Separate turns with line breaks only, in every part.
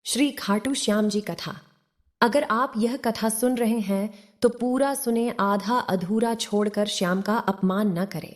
श्री खाटू श्याम जी कथा। अगर आप यह कथा सुन रहे हैं तो पूरा सुने, आधा अधूरा छोड़कर श्याम का अपमान न करें।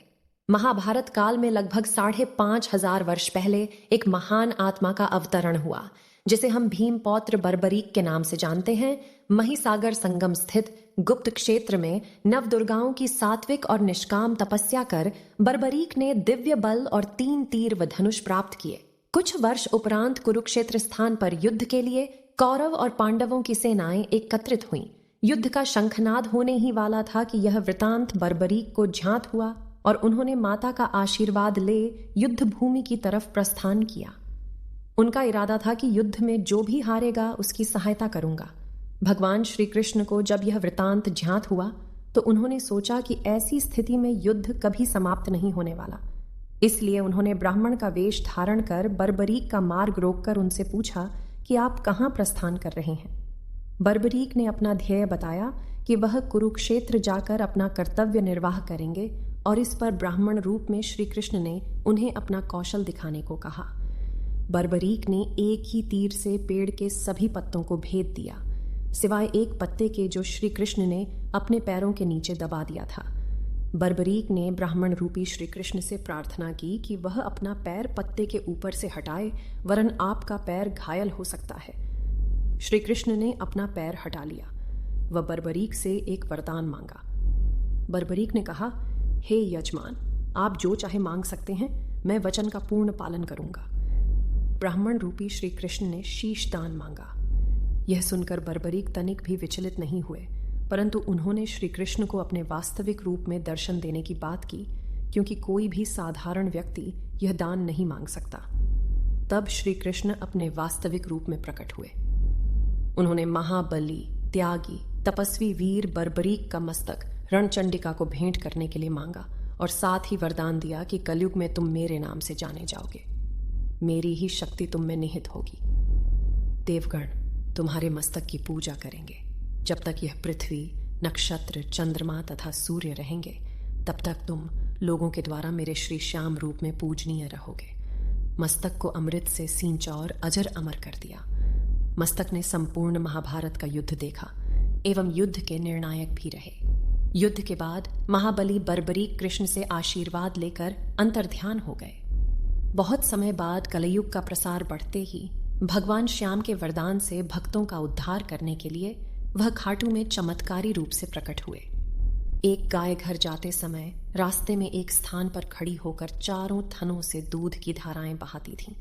महाभारत काल में लगभग 5,500 वर्ष पहले एक महान आत्मा का अवतरण हुआ, जिसे हम भीम पौत्र बर्बरीक के नाम से जानते हैं। महिसागर संगम स्थित गुप्त क्षेत्र में नवदुर्गाओं की सात्विक और निष्काम तपस्या कर बर्बरीक ने दिव्य बल और 3 तीर व धनुष प्राप्त किए। कुछ वर्ष उपरांत कुरुक्षेत्र स्थान पर युद्ध के लिए कौरव और पांडवों की सेनाएं एकत्रित हुईं। युद्ध का शंखनाद होने ही वाला था कि यह वृतांत बर्बरीक को ज्ञात हुआ और उन्होंने माता का आशीर्वाद ले युद्ध भूमि की तरफ प्रस्थान किया। उनका इरादा था कि युद्ध में जो भी हारेगा उसकी सहायता करूंगा। भगवान श्री कृष्ण को जब यह वृतांत ज्ञात हुआ तो उन्होंने सोचा कि ऐसी स्थिति में युद्ध कभी समाप्त नहीं होने वाला। इसलिए उन्होंने ब्राह्मण का वेश धारण कर बर्बरीक का मार्ग रोककर उनसे पूछा कि आप कहाँ प्रस्थान कर रहे हैं। बर्बरीक ने अपना ध्येय बताया कि वह कुरुक्षेत्र जाकर अपना कर्तव्य निर्वाह करेंगे और इस पर ब्राह्मण रूप में श्री कृष्ण ने उन्हें अपना कौशल दिखाने को कहा। बर्बरीक ने एक ही तीर से पेड़ के सभी पत्तों को भेद दिया, सिवाय एक पत्ते के जो श्री कृष्ण ने अपने पैरों के नीचे दबा दिया था। बर्बरीक ने ब्राह्मण रूपी श्री कृष्ण से प्रार्थना की कि वह अपना पैर पत्ते के ऊपर से हटाए, वरन आपका पैर घायल हो सकता है। श्री कृष्ण ने अपना पैर हटा लिया व बर्बरीक से एक वरदान मांगा। बर्बरीक ने कहा, हे यजमान, आप जो चाहे मांग सकते हैं, मैं वचन का पूर्ण पालन करूंगा। ब्राह्मण रूपी श्री कृष्ण ने शीश दान मांगा। यह सुनकर बर्बरीक तनिक भी विचलित नहीं हुए, परंतु उन्होंने श्री कृष्ण को अपने वास्तविक रूप में दर्शन देने की बात की, क्योंकि कोई भी साधारण व्यक्ति यह दान नहीं मांग सकता। तब श्री कृष्ण अपने वास्तविक रूप में प्रकट हुए। उन्होंने महाबली, त्यागी, तपस्वी वीर बर्बरीक का मस्तक रणचंडिका को भेंट करने के लिए मांगा और साथ ही वरदान दिया कि कलयुग में तुम मेरे नाम से जाने जाओगे। मेरी ही शक्ति तुम में निहित होगी। देवगण तुम्हारे मस्तक की पूजा करेंगे। जब तक यह पृथ्वी, नक्षत्र, चंद्रमा तथा सूर्य रहेंगे, तब तक तुम लोगों के द्वारा मेरे श्री श्याम रूप में पूजनीय रहोगे। मस्तक को अमृत से सींचा और अजर अमर कर दिया। मस्तक ने संपूर्ण महाभारत का युद्ध देखा एवं युद्ध के निर्णायक भी रहे। युद्ध के बाद महाबली बर्बरीक कृष्ण से आशीर्वाद लेकर अंतर्ध्यान हो गए। बहुत समय बाद कलयुग का प्रसार बढ़ते ही भगवान श्याम के वरदान से भक्तों का उद्धार करने के लिए वह खाटू में चमत्कारी रूप से प्रकट हुए। एक गाय घर जाते समय रास्ते में एक स्थान पर खड़ी होकर चारों थनों से दूध की धाराएं बहाती थीं।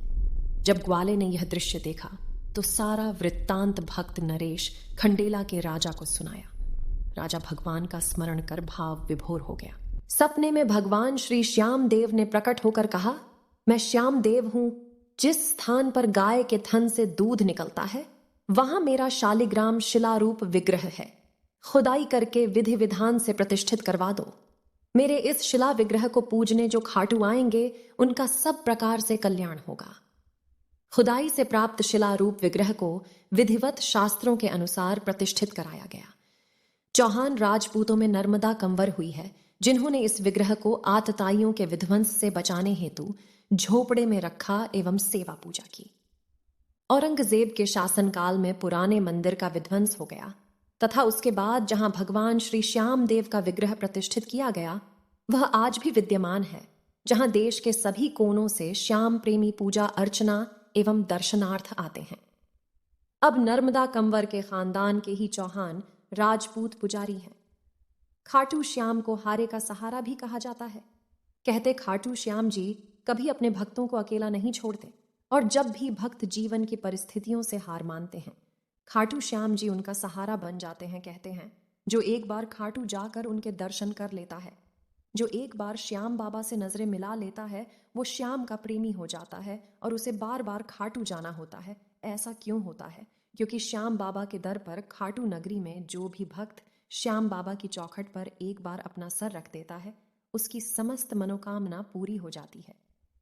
जब ग्वाले ने यह दृश्य देखा तो सारा वृत्तांत भक्त नरेश खंडेला के राजा को सुनाया। राजा भगवान का स्मरण कर भाव विभोर हो गया। सपने में भगवान श्री श्याम देव ने प्रकट होकर कहा, मैं श्याम देव हूं। जिस स्थान पर गाय के थन से दूध निकलता है वहां मेरा शालिग्राम शिलारूप विग्रह है। खुदाई करके विधि विधान से प्रतिष्ठित करवा दो। मेरे इस शिला विग्रह को पूजने जो खाटू आएंगे उनका सब प्रकार से कल्याण होगा। खुदाई से प्राप्त शिलारूप विग्रह को विधिवत शास्त्रों के अनुसार प्रतिष्ठित कराया गया। चौहान राजपूतों में नर्मदा कंवर हुई है, जिन्होंने इस विग्रह को आतताइयों के विध्वंस से बचाने हेतु झोपड़े में रखा एवं सेवा पूजा की। औरंगजेब के शासनकाल में पुराने मंदिर का विध्वंस हो गया तथा उसके बाद जहां भगवान श्री श्याम देव का विग्रह प्रतिष्ठित किया गया वह आज भी विद्यमान है, जहां देश के सभी कोनों से श्याम प्रेमी पूजा अर्चना एवं दर्शनार्थ आते हैं। अब नर्मदा कंवर के खानदान के ही चौहान राजपूत पुजारी हैं। खाटू श्याम को हारे का सहारा भी कहा जाता है। कहते खाटू श्याम जी कभी अपने भक्तों को अकेला नहीं छोड़ते और जब भी भक्त जीवन की परिस्थितियों से हार मानते हैं, खाटू श्याम जी उनका सहारा बन जाते हैं। कहते हैं, जो एक बार खाटू जाकर उनके दर्शन कर लेता है, जो एक बार श्याम बाबा से नजरें मिला लेता है, वो श्याम का प्रेमी हो जाता है और उसे बार बार खाटू जाना होता है। ऐसा क्यों होता है? क्योंकि श्याम बाबा के दर पर खाटू नगरी में जो भी भक्त श्याम बाबा की चौखट पर एक बार अपना सर रख देता है, उसकी समस्त मनोकामना पूरी हो जाती है।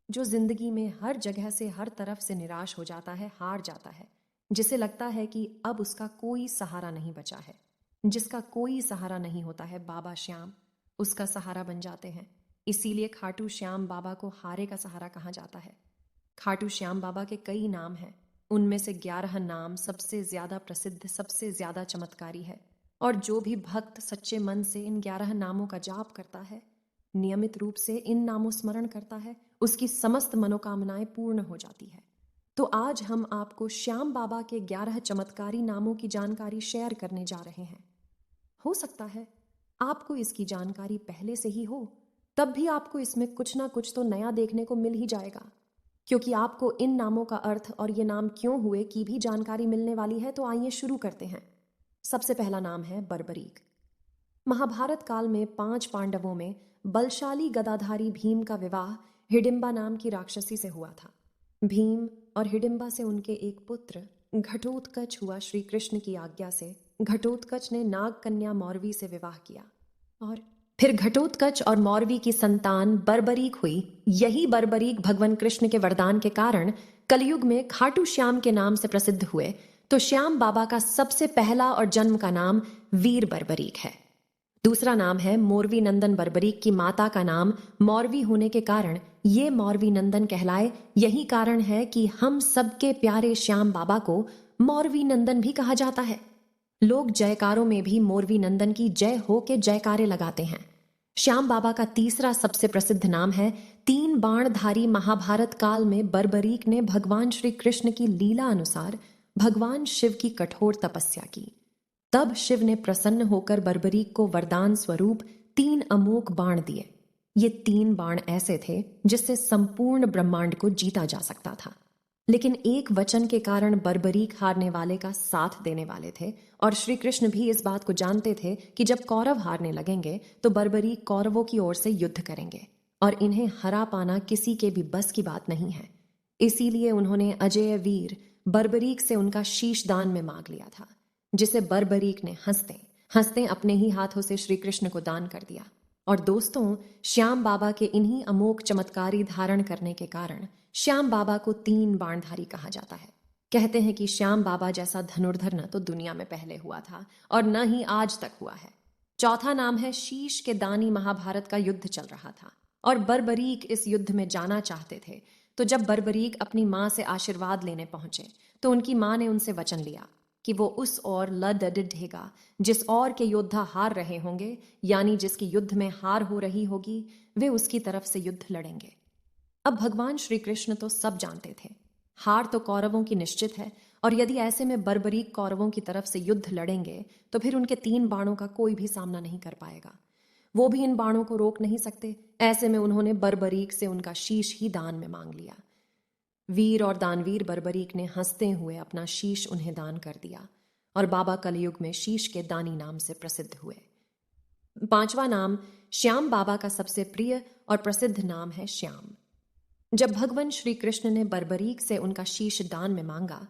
जो जिंदगी में हर जगह से, हर तरफ से निराश हो जाता है, हार जाता है, जिसे लगता है कि अब उसका कोई सहारा नहीं बचा है, जिसका कोई सहारा नहीं होता है, बाबा श्याम उसका सहारा बन जाते हैं। इसीलिए खाटू श्याम बाबा को हारे का सहारा कहा जाता है। खाटू श्याम बाबा के कई नाम हैं। उनमें से 11 नाम सबसे ज्यादा प्रसिद्ध, सबसे ज्यादा चमत्कारी है। और जो भी भक्त सच्चे मन से इन 11 नामों का जाप करता है, नियमित रूप से इन नामों स्मरण करता है, उसकी समस्त मनोकामनाएं पूर्ण हो जाती है। तो आज हम आपको श्याम बाबा के 11 चमत्कारी नामों की जानकारी शेयर करने जा रहे हैं। हो सकता है आपको इसकी जानकारी पहले से ही हो, तब भी आपको इसमें कुछ ना कुछ तो नया देखने को मिल ही जाएगा, क्योंकि आपको इन नामों का अर्थ और ये नाम क्यों हुए की भी जानकारी मिलने वाली है। तो आइए शुरू करते हैं। सबसे पहला नाम है बर्बरीक। महाभारत काल में 5 पांडवों में बलशाली गदाधारी भीम का विवाह हिडिंबा नाम की राक्षसी से हुआ था। भीम और हिडिंबा से उनके एक पुत्र घटोत्कच हुआ। श्री कृष्ण की आज्ञा से घटोत्कच ने नाग कन्या मौरवी से विवाह किया और फिर घटोत्कच और मौरवी की संतान बर्बरीक हुई। यही बर्बरीक भगवान कृष्ण के वरदान के कारण कलयुग में खाटू श्याम के नाम से प्रसिद्ध हुए। तो श्याम बाबा का सबसे पहला और जन्म का नाम वीर बर्बरीक है। दूसरा नाम है मोरवी नंदन। बर्बरीक की माता का नाम मौरवी होने के कारण ये मौरवी नंदन कहलाए। यही कारण है कि हम सबके प्यारे श्याम बाबा को मौरवी नंदन भी कहा जाता है। लोग जयकारों में भी मोरवी नंदन की जय हो के जयकारे लगाते हैं। श्याम बाबा का तीसरा सबसे प्रसिद्ध नाम है 3 बाणधारी। महाभारत काल में बर्बरीक ने भगवान श्री कृष्ण की लीला अनुसार भगवान शिव की कठोर तपस्या की। तब शिव ने प्रसन्न होकर बर्बरीक को वरदान स्वरूप 3 अमोघ बाण दिए। ये 3 बाण ऐसे थे जिससे संपूर्ण ब्रह्मांड को जीता जा सकता था। लेकिन एक वचन के कारण बर्बरीक हारने वाले का साथ देने वाले थे, और श्री कृष्ण भी इस बात को जानते थे कि जब कौरव हारने लगेंगे तो बर्बरीक कौरवों की ओर से युद्ध करेंगे और इन्हें हरा पाना किसी के भी बस की बात नहीं है। इसीलिए उन्होंने अजेय वीर बर्बरीक से उनका शीश दान में मांग लिया था, जिसे बर्बरीक ने हंसते हंसते अपने ही हाथों से श्री कृष्ण को दान कर दिया। और दोस्तों, श्याम बाबा के इन्हीं अमोघ चमत्कारी धारण करने के कारण श्याम बाबा को 3 बाणधारी कहा जाता है। कहते हैं कि श्याम बाबा जैसा धनुर्धर न तो दुनिया में पहले हुआ था और न ही आज तक हुआ है। चौथा नाम है शीश के दानी। महाभारत का युद्ध चल रहा था और बर्बरीक इस युद्ध में जाना चाहते थे। तो जब बर्बरीक अपनी माँ से आशीर्वाद लेने पहुंचे तो उनकी माँ ने उनसे वचन लिया कि वो उस ओर लड़ेगा जिस ओर के योद्धा हार रहे होंगे, यानी जिसकी युद्ध में हार हो रही होगी, वे उसकी तरफ से युद्ध लड़ेंगे। अब भगवान श्री कृष्ण तो सब जानते थे, हार तो कौरवों की निश्चित है, और यदि ऐसे में बर्बरीक कौरवों की तरफ से युद्ध लड़ेंगे तो फिर उनके 3 बाणों का कोई भी सामना नहीं कर पाएगा। वो भी इन बाणों को रोक नहीं सकते। ऐसे में उन्होंने बर्बरीक से उनका शीश ही दान में मांग लिया। वीर और दानवीर बर्बरीक ने हंसते हुए अपना शीश उन्हें दान कर दिया और बाबा कलयुग में शीश के दानी नाम से प्रसिद्ध हुए। 5वां नाम श्याम बाबा का सबसे प्रिय और प्रसिद्ध नाम है श्याम। जब भगवान श्री कृष्ण ने बर्बरीक से उनका शीश दान में मांगा,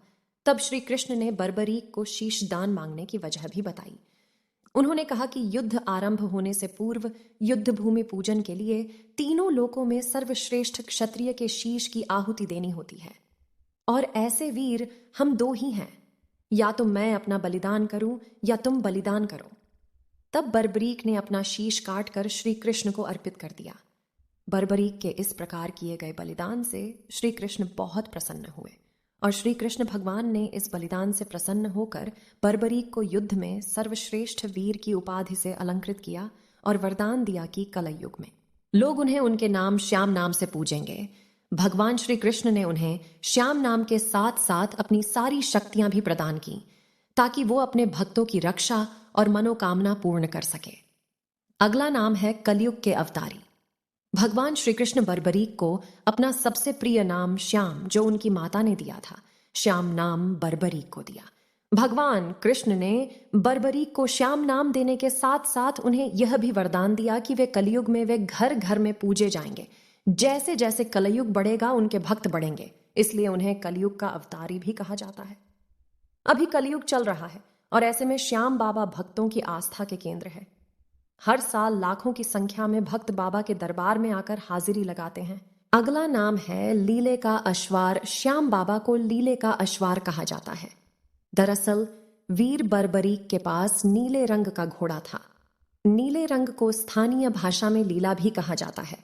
तब श्री कृष्ण ने बर्बरीक को शीश दान मांगने की वजह भी बताई। उन्होंने कहा कि युद्ध आरंभ होने से पूर्व युद्ध भूमि पूजन के लिए तीनों लोकों में सर्वश्रेष्ठ क्षत्रिय के शीश की आहुति देनी होती है, और ऐसे वीर हम 2 ही हैं, या तो मैं अपना बलिदान करूं या तुम बलिदान करो। तब बर्बरीक ने अपना शीश काट कर श्री कृष्ण को अर्पित कर दिया। बर्बरीक के इस प्रकार किए गए बलिदान से श्री कृष्ण बहुत प्रसन्न हुए, और श्री कृष्ण भगवान ने इस बलिदान से प्रसन्न होकर बर्बरीक को युद्ध में सर्वश्रेष्ठ वीर की उपाधि से अलंकृत किया और वरदान दिया कि कलयुग में लोग उन्हें उनके नाम श्याम नाम से पूजेंगे। भगवान श्री कृष्ण ने उन्हें श्याम नाम के साथ साथ अपनी सारी शक्तियां भी प्रदान की, ताकि वो अपने भक्तों की रक्षा और मनोकामना पूर्ण कर सके। अगला नाम है कलयुग के अवतारी। भगवान श्री कृष्ण बर्बरीक को अपना सबसे प्रिय नाम श्याम, जो उनकी माता ने दिया था, श्याम नाम बर्बरीक को दिया। भगवान कृष्ण ने बर्बरीक को श्याम नाम देने के साथ साथ उन्हें यह भी वरदान दिया कि वे कलयुग में वे घर घर में पूजे जाएंगे। जैसे जैसे कलयुग बढ़ेगा उनके भक्त बढ़ेंगे, इसलिए उन्हें कलयुग का अवतारी भी कहा जाता है। अभी कलयुग चल रहा है और ऐसे में श्याम बाबा भक्तों की आस्था के केंद्र है। हर साल लाखों की संख्या में भक्त बाबा के दरबार में आकर हाजिरी लगाते हैं। अगला नाम है लीले का अश्वार। श्याम बाबा को लीले का अश्वार कहा जाता है। दरअसल वीर बर्बरीक के पास नीले रंग का घोड़ा था। नीले रंग को स्थानीय भाषा में लीला भी कहा जाता है,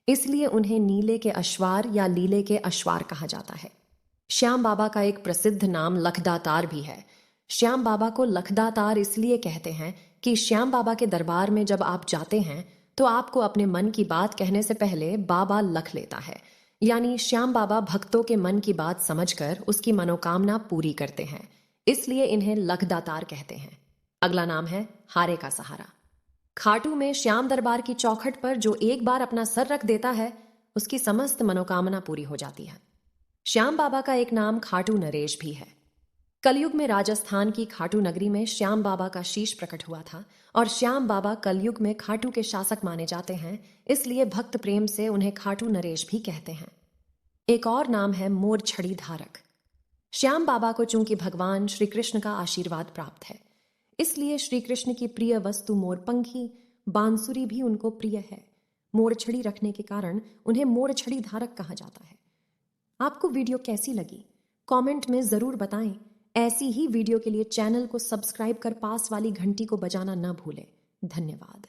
इसलिए उन्हें नीले के अश्वार या लीले के अश्वार कहा जाता है। श्याम बाबा का एक प्रसिद्ध नाम लखदातार भी है। श्याम बाबा को लखदातार इसलिए कहते हैं कि श्याम बाबा के दरबार में जब आप जाते हैं तो आपको अपने मन की बात कहने से पहले बाबा लख लेता है। यानी श्याम बाबा भक्तों के मन की बात समझकर उसकी मनोकामना पूरी करते हैं, इसलिए इन्हें लखदातार कहते हैं। अगला नाम है हारे का सहारा। खाटू में श्याम दरबार की चौखट पर जो एक बार अपना सर रख देता है उसकी समस्त मनोकामना पूरी हो जाती है। श्याम बाबा का एक नाम खाटू नरेश भी है। कलयुग में राजस्थान की खाटू नगरी में श्याम बाबा का शीश प्रकट हुआ था और श्याम बाबा कलयुग में खाटू के शासक माने जाते हैं, इसलिए भक्त प्रेम से उन्हें खाटू नरेश भी कहते हैं। एक और नाम है मोर छड़ी धारक। श्याम बाबा को चूंकि भगवान श्री कृष्ण का आशीर्वाद प्राप्त है, इसलिए श्री कृष्ण की प्रिय वस्तु मोरपंखी बांसुरी भी उनको प्रिय है। मोर छड़ी रखने के कारण उन्हें मोर छड़ी धारक कहा जाता है। आपको वीडियो कैसी लगी कमेंट में जरूर बताएं। ऐसी ही वीडियो के लिए चैनल को सब्सक्राइब कर पास वाली घंटी को बजाना ना भूलें। धन्यवाद।